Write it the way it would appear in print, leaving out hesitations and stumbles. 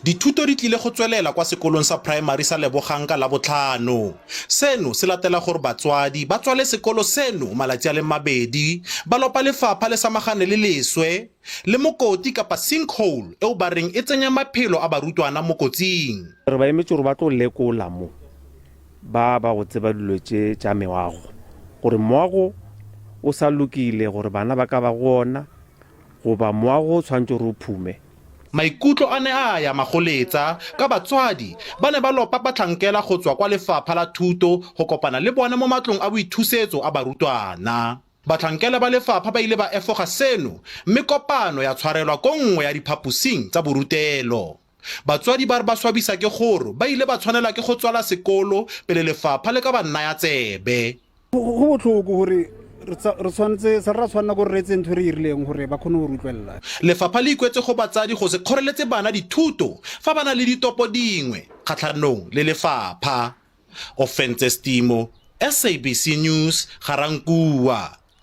Dithuto di tlile go tswelela kwa sekolong sa primary sa Lebogang ka Labotlhano. Seno se latela gore batswadi ba tswale sekolo seno malatsi a le mabedi ba lopa lefapha le samagane le leswe le mokoti kapa sinkhole eo ba reng e tsenya maphelo a barutwana mo kotsing. Re ba emetse gore ba tlo lekola mo ba go tseba dilo tša meago gore moago o sa lokile gore bana ba ka ba gona goba moago o tshwanetse re o phume. Maikutlo a ne a ya magoletsa ka batswadi ba ne ba lopa batlhankela go tswa kwa lefapha la thuto go kopana le bone mo matlong a boithusetso a barutwana. Batlhankela ba lefapha ba ile ba efoga seno mme kopano ya tshwarelwa ko nngwe ya diphaposing tsa borutelo. Batswadi ba re ba swabisa ke gore ba ile ba tshwanela ke go tswala sekolo pele lefapha le ka ba nnaya tsebe. Go botlhoko gore re tshwanela gore re etse ntho re irileng gore ba kgone go rutlwelela. Lefapha le ikwetse go batsadi go se kgoreletse bana dithuto fa bana le ditopo dingwe kgatlhanong le lefapha. Offense Stimo, SABC News, Ga-Rankuwa.